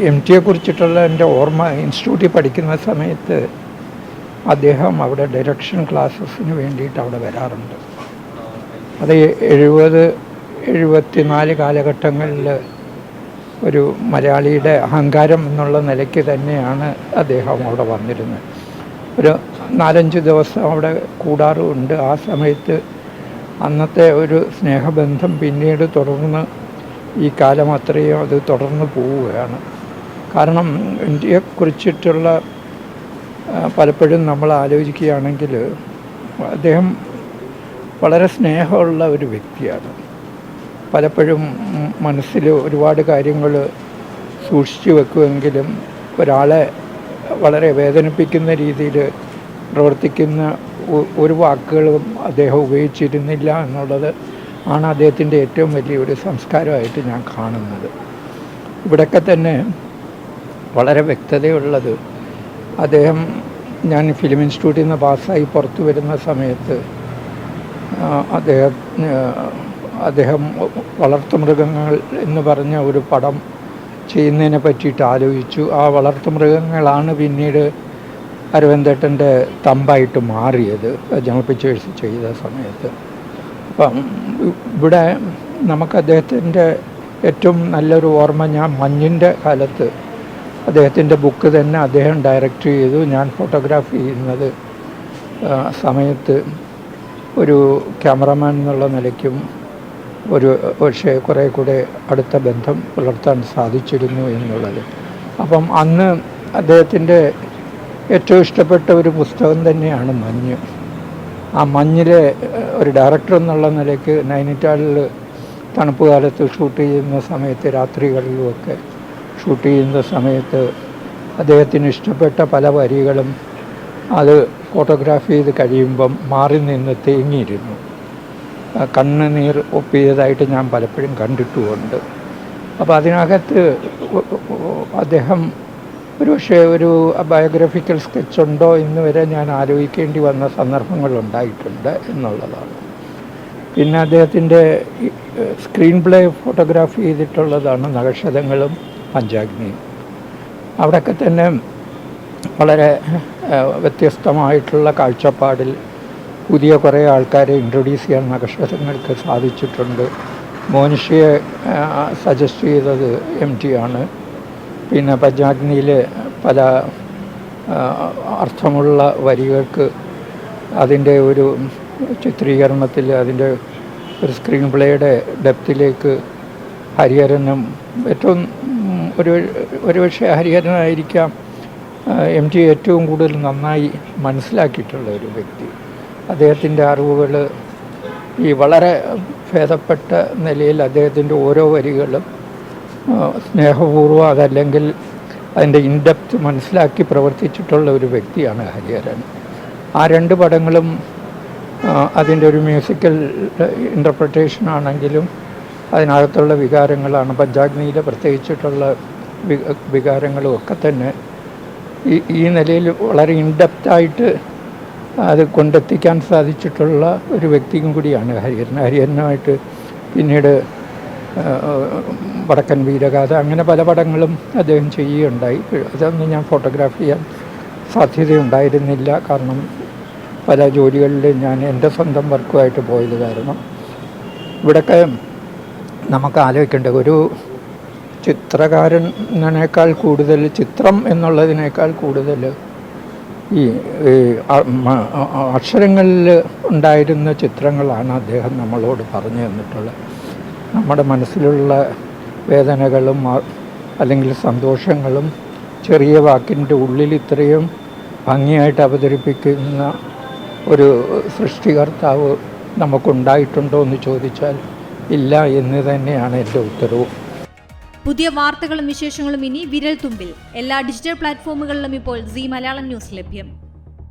MTയെ കുറിച്ചിട്ടുള്ള എൻ്റെ ഓർമ്മ, ഇൻസ്റ്റിറ്റ്യൂട്ടിൽ പഠിക്കുന്ന സമയത്ത് അദ്ദേഹം അവിടെ ഡയറക്ഷൻ ക്ലാസ്സസിന് വേണ്ടിയിട്ട് അവിടെ വരാറുണ്ട്. അത് 70-74 കാലഘട്ടങ്ങളിൽ ഒരു മലയാളിയുടെ അഹങ്കാരം എന്നുള്ള നിലയ്ക്ക് തന്നെയാണ് അദ്ദേഹം അവിടെ വന്നിരുന്നത്. ഒരു 4-5 ദിവസം അവിടെ കൂടാറുമുണ്ട്. ആ സമയത്ത് അന്നത്തെ ഒരു സ്നേഹബന്ധം പിന്നീട് തുടർന്ന് ഈ കാലം അത്രയും അത് തുടർന്ന് പോവുകയാണ്. കാരണം ഇന്ത്യയെക്കുറിച്ചിട്ടുള്ള പലപ്പോഴും നമ്മൾ ആലോചിക്കുകയാണെങ്കിൽ അദ്ദേഹം വളരെ സ്നേഹമുള്ള ഒരു വ്യക്തിയാണ്. പലപ്പോഴും മനസ്സിൽ ഒരുപാട് കാര്യങ്ങൾ സൂക്ഷിച്ചു വെക്കുമെങ്കിലും ഒരാളെ വളരെ വേദനിപ്പിക്കുന്ന രീതിയിൽ പ്രവർത്തിക്കുന്ന ഒരു വാക്കുകളും അദ്ദേഹം ഉപയോഗിച്ചിരുന്നില്ല എന്നുള്ളത് ആണ് അദ്ദേഹത്തിൻ്റെ ഏറ്റവും വലിയൊരു സംസ്കാരമായിട്ട് ഞാൻ കാണുന്നത്. ഇവിടെയൊക്കെ തന്നെ വളരെ വ്യക്തതയുള്ളത്, ഞാൻ ഫിലിം ഇൻസ്റ്റിറ്റ്യൂട്ടിൽ നിന്ന് പാസ്സായി പുറത്തു വരുന്ന സമയത്ത് അദ്ദേഹം വളർത്തുമൃഗങ്ങൾ എന്ന് പറഞ്ഞ ഒരു പടം ചെയ്യുന്നതിനെ പറ്റിയിട്ട് ആലോചിച്ചു. ആ വളർത്തുമൃഗങ്ങളാണ് പിന്നീട് അരവിന്ദേട്ടൻ്റെ തമ്പായിട്ട് മാറിയത് ജനറൽ പിക്ചേഴ്സ് ചെയ്ത സമയത്ത്. അപ്പം ഇവിടെ നമുക്ക് അദ്ദേഹത്തിൻ്റെ ഏറ്റവും നല്ലൊരു ഓർമ്മ, ഞാൻ മഞ്ഞിൻ്റെ കാലത്ത് അദ്ദേഹത്തിൻ്റെ ബുക്ക് തന്നെ അദ്ദേഹം ഡയറക്റ്റ് ചെയ്തു. ഞാൻ ഫോട്ടോഗ്രാഫി ചെയ്യുന്നത് സമയത്ത് ഒരു ക്യാമറമാൻ എന്നുള്ള നിലയ്ക്കും പക്ഷേ കുറേ കൂടെ അടുത്ത ബന്ധം പുലർത്താൻ സാധിച്ചിരുന്നു എന്നുള്ളത്. അപ്പം അന്ന് അദ്ദേഹത്തിൻ്റെ ഏറ്റവും ഇഷ്ടപ്പെട്ട ഒരു പുസ്തകം തന്നെയാണ് മഞ്ഞ്. ആ മഞ്ഞിലെ ഒരു ഡയറക്ടർ എന്നുള്ള നിലയ്ക്ക് നൈനിറ്റാളിൽ തണുപ്പ് കാലത്ത് ഷൂട്ട് ചെയ്യുന്ന സമയത്ത്, രാത്രികളിലുമൊക്കെ ഷൂട്ട് ചെയ്യുന്ന സമയത്ത് അദ്ദേഹത്തിന് ഇഷ്ടപ്പെട്ട പല വരികളും അത് ഫോട്ടോഗ്രാഫി ചെയ്ത് കഴിയുമ്പം മാറി നിന്ന് തേങ്ങിയിരുന്നു. കണ്ണുനീർ ഒപ്പിയതായിട്ട് ഞാൻ പലപ്പോഴും കണ്ടിട്ടുമുണ്ട്. അപ്പോൾ അതിനകത്ത് അദ്ദേഹം ഒരുപക്ഷെ ഒരു ബയോഗ്രഫിക്കൽ സ്കെച്ചുണ്ടോ എന്ന് വരെ ഞാൻ ആലോചിക്കേണ്ടി വന്ന സന്ദർഭങ്ങളുണ്ടായിട്ടുണ്ട് എന്നുള്ളതാണ്. പിന്നെ അദ്ദേഹത്തിൻ്റെ സ്ക്രീൻ പ്ലേ ഫോട്ടോഗ്രാഫി ചെയ്തിട്ടുള്ളതാണ് നഖക്ഷതങ്ങളും പഞ്ചാഗ്നിയും. അവിടെയൊക്കെ തന്നെ വളരെ വ്യത്യസ്തമായിട്ടുള്ള കാഴ്ചപ്പാടിൽ പുതിയ കുറേ ആൾക്കാരെ ഇൻട്രൊഡ്യൂസ് ചെയ്യാൻ നഖക്ഷതങ്ങൾക്ക് സാധിച്ചിട്ടുണ്ട്. മോനിഷിയെ സജസ്റ്റ് ചെയ്തത് MT ആണ്. പിന്നെ പഞ്ചാഗ്നിയിൽ പല അർത്ഥമുള്ള വരികൾക്ക് അതിൻ്റെ ഒരു ചിത്രീകരണത്തിൽ അതിൻ്റെ ഒരു സ്ക്രീൻ പ്ലേയുടെ ഡെപ്തിലേക്ക് ഹരിഹരനും ഏറ്റവും ഒരുപക്ഷെ ഹരിഹരനായിരിക്കാം MT ഏറ്റവും കൂടുതൽ നന്നായി മനസ്സിലാക്കിയിട്ടുള്ള ഒരു വ്യക്തി. അദ്ദേഹത്തിൻ്റെ അറിവുകൾ ഈ വളരെ ഭേദപ്പെട്ട നിലയിൽ അദ്ദേഹത്തിൻ്റെ ഓരോ വരികളും സ്നേഹപൂർവ്വം അതല്ലെങ്കിൽ അതിൻ്റെ ഇൻഡെപ്ത് മനസ്സിലാക്കി പ്രവർത്തിച്ചിട്ടുള്ള ഒരു വ്യക്തിയാണ് ഹരിഹരൻ. ആ 2 പടങ്ങളും അതിൻ്റെ ഒരു മ്യൂസിക്കൽ ഇൻ്റർപ്രിട്ടേഷൻ ആണെങ്കിലും അതിനകത്തുള്ള വികാരങ്ങളാണ്, പഞ്ചാഗ്നിയിൽ പ്രത്യേകിച്ചിട്ടുള്ള വികാരങ്ങളും ഒക്കെ തന്നെ ഈ നിലയിൽ വളരെ ഇൻഡെപ്തായിട്ട് അത് കൊണ്ടെത്തിക്കാൻ സാധിച്ചിട്ടുള്ള ഒരു വ്യക്തിയും കൂടിയാണ് ഹരിഹരൻ. ഹരിഹരനുമായിട്ട് പിന്നീട് വടക്കൻ വീരഗാഥ അങ്ങനെ പല പടങ്ങളും അദ്ദേഹം ചെയ്യുകയുണ്ടായി. അതൊന്നും ഞാൻ ഫോട്ടോഗ്രാഫി ചെയ്യാൻ സാധ്യതയുണ്ടായിരുന്നില്ല. കാരണം പല ജോലികളിൽ ഞാൻ എൻ്റെ സ്വന്തം വർക്കുമായിട്ട് പോയത് കാരണം. ഇവിടെയൊക്കെ നമുക്ക് ആലോചിക്കേണ്ട ഒരു ചിത്രകാരനേക്കാൾ കൂടുതൽ, ചിത്രം എന്നുള്ളതിനേക്കാൾ കൂടുതൽ ഈ അക്ഷരങ്ങളിൽ ഉണ്ടായിരുന്ന ചിത്രങ്ങളാണ് അദ്ദേഹം നമ്മളോട് പറഞ്ഞു തന്നിട്ടുള്ളത്. നമ്മുടെ മനസ്സിലുള്ള വേദനകളും അല്ലെങ്കിൽ സന്തോഷങ്ങളും ചെറിയ വാക്കിൻ്റെ ഉള്ളിൽ ഇത്രയും ഭംഗിയായിട്ട് അവതരിപ്പിക്കുന്ന ഒരു സൃഷ്ടികർത്താവ് നമുക്കുണ്ടായിട്ടുണ്ടോ എന്ന് ചോദിച്ചാൽ ഇല്ല എന്ന് തന്നെയാണ് എൻ്റെ ഉത്തരവും. പുതിയ വാർത്തകളും വിശേഷങ്ങളും ഇനി വിരൽ തുമ്പിൽ. എല്ലാ ഡിജിറ്റൽ പ്ലാറ്റ്ഫോമുകളിലും ഇപ്പോൾ സീ മലയാളം ന്യൂസ് ലഭ്യം.